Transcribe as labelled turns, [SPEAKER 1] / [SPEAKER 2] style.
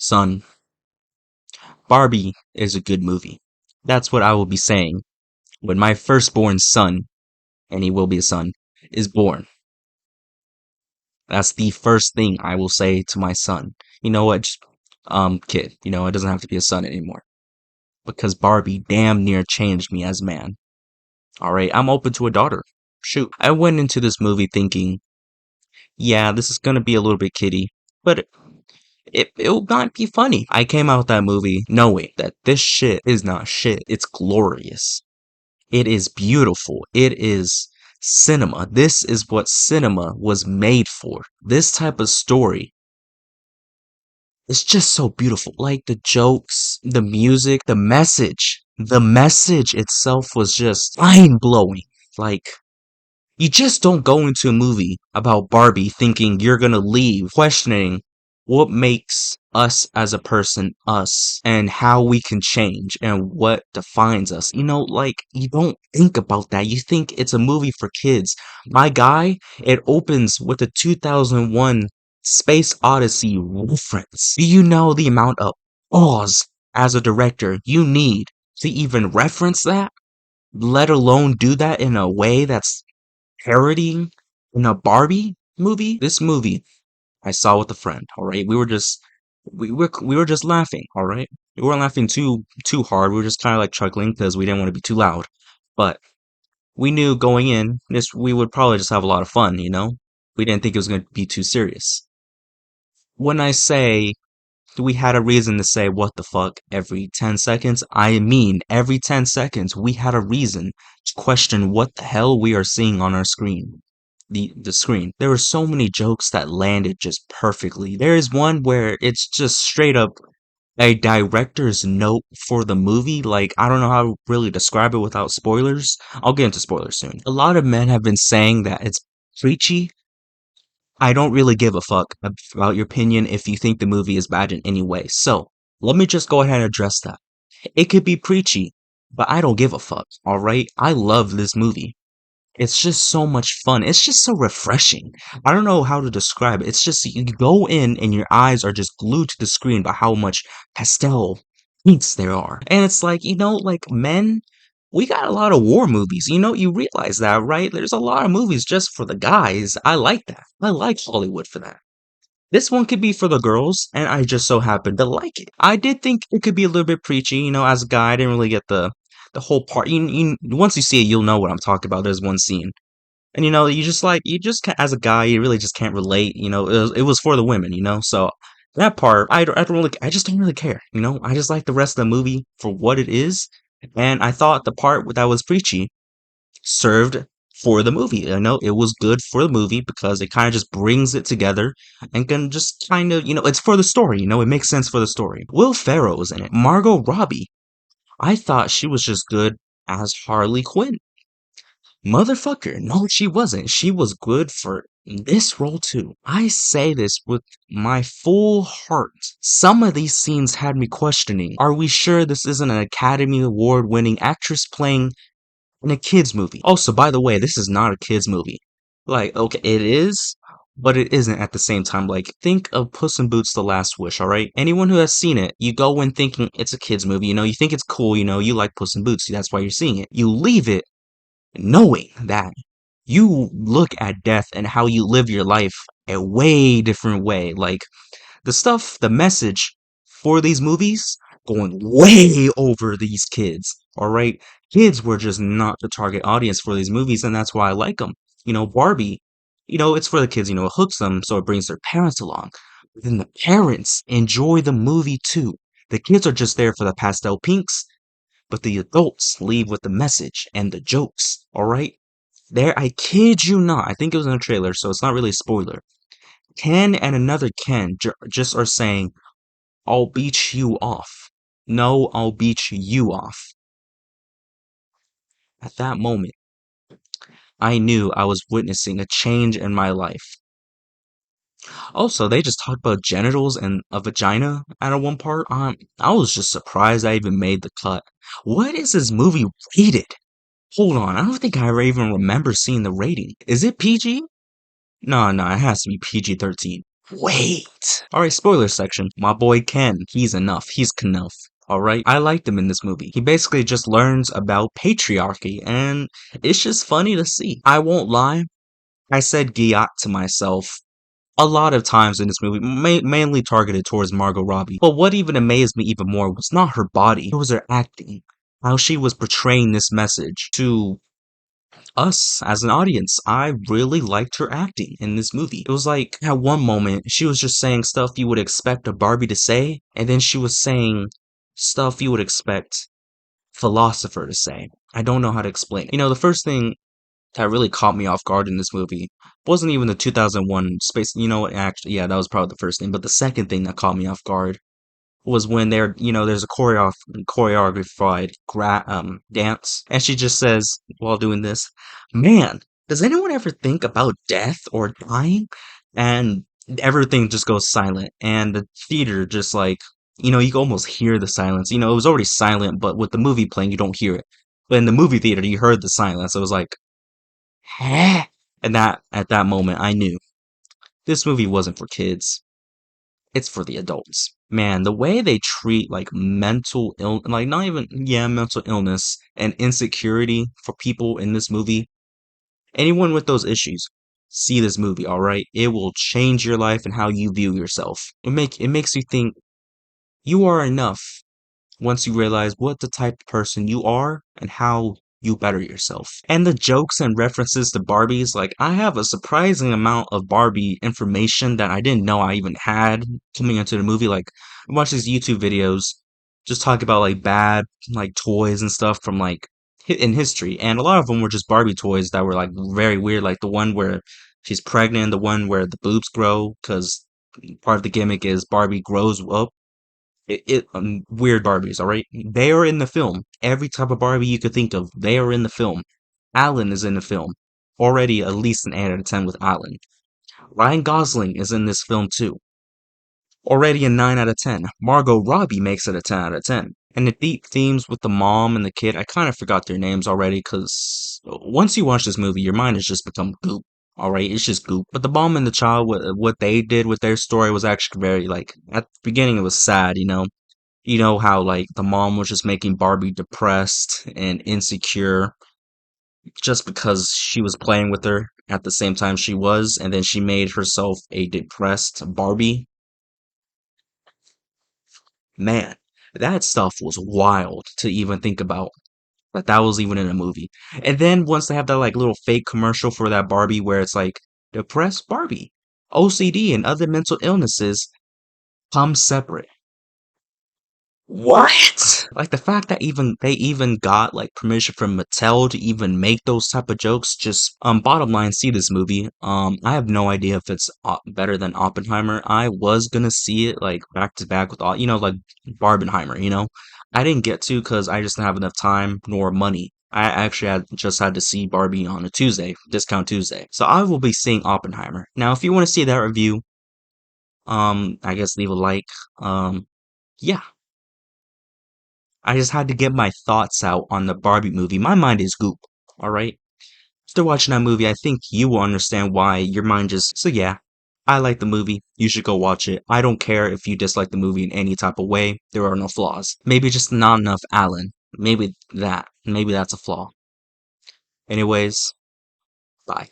[SPEAKER 1] Son, Barbie is a good movie. That's what I will be saying when my firstborn son, and he will be a son, is born. That's the first thing I will say to my son. You know what? Kid, it doesn't have to be a son anymore. Because Barbie damn near changed me as a man. Alright, I'm open to a daughter. Shoot. I went into this movie thinking, yeah, this is gonna be a little bit kiddie, but it might be funny. I came out with that movie knowing that this shit is not shit. It's glorious. It is beautiful. It is cinema. This is what cinema was made for. This type of story is just so beautiful. Like the jokes, the music, the message. The message itself was just mind blowing. Like, you just don't go into a movie about Barbie thinking you're gonna leave questioning what makes us as a person us and how we can change and what defines us. Like, you don't think about that. You think it's a movie for kids. My guy, it opens with a 2001 Space Odyssey reference. Do you know the amount of pause as a director you need to even reference that? Let alone do that in a way that's parodying in a Barbie movie. This movie I saw with a friend. All right, we were just laughing. All right, we weren't laughing too hard. We were just kind of like chuckling because we didn't want to be too loud. But we knew going in this we would probably just have a lot of fun. We didn't think it was going to be too serious. When I say we had a reason to say what the fuck every 10 seconds, I mean every 10 seconds we had a reason to question what the hell we are seeing on our screen. The screen. There were so many jokes that landed just perfectly. There is one where it's just straight up a director's note for the movie. Like, I don't know how to really describe it without spoilers. I'll get into spoilers soon. A lot of men have been saying that it's preachy. I don't really give a fuck about your opinion if you think the movie is bad in any way. So, let me just go ahead and address that. It could be preachy, but I don't give a fuck, alright? I love this movie. It's just so much fun. It's just so refreshing. I don't know how to describe it. It's just you go in and your eyes are just glued to the screen by how much pastel pinks there are. And it's like, like men, we got a lot of war movies. You realize that, right? There's a lot of movies just for the guys. I like that. I like Hollywood for that. This one could be for the girls, and I just so happen to like it. I did think it could be a little bit preachy, as a guy. I didn't really get the whole part. Once you see it, you'll know what I'm talking about. There's one scene, and as a guy, you really just can't relate. It was for the women, So that part, I don't really, I just don't really care. I just like the rest of the movie for what it is, and I thought the part that was preachy served for the movie. I know it was good for the movie because it kind of just brings it together and can just kind of, it's for the story, it makes sense for the story. Will Ferrell was in it. Margot Robbie. I thought she was just good as Harley Quinn. Motherfucker, no, she wasn't. She was good for this role too. I say this with my full heart. Some of these scenes had me questioning, are we sure this isn't an Academy Award winning actress playing in a kids movie? Also, by the way, this is not a kids movie. Like, okay, it is, but it isn't at the same time. Like, think of Puss in Boots: The Last Wish, alright? Anyone who has seen it, you go in thinking it's a kids movie, you think it's cool, you like Puss in Boots, that's why you're seeing it. You leave it knowing that you look at death and how you live your life a way different way. Like, the message for these movies going way over these kids. All right, kids were just not the target audience for these movies, and that's why I like them. Barbie, it's for the kids. It hooks them, so it brings their parents along. But then the parents enjoy the movie too. The kids are just there for the pastel pinks, but the adults leave with the message and the jokes. All right, there, I kid you not. I think it was in a trailer, so it's not really a spoiler. Ken and another Ken just are saying, I'll beat you off. No, I'll beat you off. At that moment, I knew I was witnessing a change in my life. Also, they just talked about genitals and a vagina at one part. I was just surprised I even made the cut. What is this movie rated? Hold on, I don't think I even remember seeing the rating. Is it PG? No, it has to be PG-13. Wait. Alright, spoiler section. My boy Ken, he's enough. He's Knuff. Alright? I liked him in this movie. He basically just learns about patriarchy, and it's just funny to see. I won't lie, I said Giat to myself a lot of times in this movie, mainly targeted towards Margot Robbie. But what even amazed me even more was not her body, it was her acting. How she was portraying this message to us as an audience. I really liked her acting in this movie. It was like at one moment she was just saying stuff you would expect a Barbie to say, and then she was saying stuff you would expect philosopher to say. I don't know how to explain it. The first thing that really caught me off guard in this movie wasn't even the 2001 space. You know what? Actually, yeah, that was probably the first thing. But the second thing that caught me off guard was when there's a choreographed dance, and she just says while doing this, "Man, does anyone ever think about death or dying?" And everything just goes silent, and the theater just like you can almost hear the silence. It was already silent, but with the movie playing, you don't hear it. But in the movie theater, you heard the silence. It was like, "Huh?" And that at that moment, I knew this movie wasn't for kids. It's for the adults. Man, the way they treat like like not even, yeah, mental illness and insecurity for people in this movie, anyone with those issues, see this movie, all right? It will change your life and how you view yourself. It makes you think you are enough once you realize what the type of person you are and how you better yourself. And the jokes and references to Barbies, like I have a surprising amount of Barbie information that I didn't know I even had coming into the movie. Like I watched these YouTube videos just talk about like bad like toys and stuff from like in history, and a lot of them were just Barbie toys that were like very weird, like the one where she's pregnant, the one where the boobs grow, because part of the gimmick is Barbie grows up weird Barbies, all right? They are in the film. Every type of Barbie you could think of, they are in the film. Alan is in the film. Already at least an 8 out of 10 with Alan. Ryan Gosling is in this film too. Already a 9 out of 10. Margot Robbie makes it a 10 out of 10. And the deep themes with the mom and the kid, I kind of forgot their names already because once you watch this movie, your mind has just become goop. Alright, it's just goop. But the mom and the child, what they did with their story was actually very, like, at the beginning it was sad, you know? You know how like the mom was just making Barbie depressed and insecure just because she was playing with her at the same time she was, and then she made herself a depressed Barbie. Man, that stuff was wild to even think about. That was even in a movie. And then once they have that like little fake commercial for that Barbie where it's like depressed Barbie, OCD and other mental illnesses come separate. What? Like the fact that even they even got like permission from Mattel to even make those type of jokes. Just bottom line, see this movie. I have no idea if it's better than Oppenheimer. I was gonna see it like back to back with all like Barbenheimer. I didn't get to because I just didn't have enough time nor money. I actually had to see Barbie on a Tuesday, discount Tuesday. So I will be seeing Oppenheimer. Now, if you want to see that review, I guess leave a like. Yeah. I just had to get my thoughts out on the Barbie movie. My mind is goop, alright? After watching that movie, I think you will understand why your mind just. So, yeah, I like the movie. You should go watch it. I don't care if you dislike the movie in any type of way. There are no flaws. Maybe just not enough Alan. Maybe that. Maybe that's a flaw. Anyways, bye.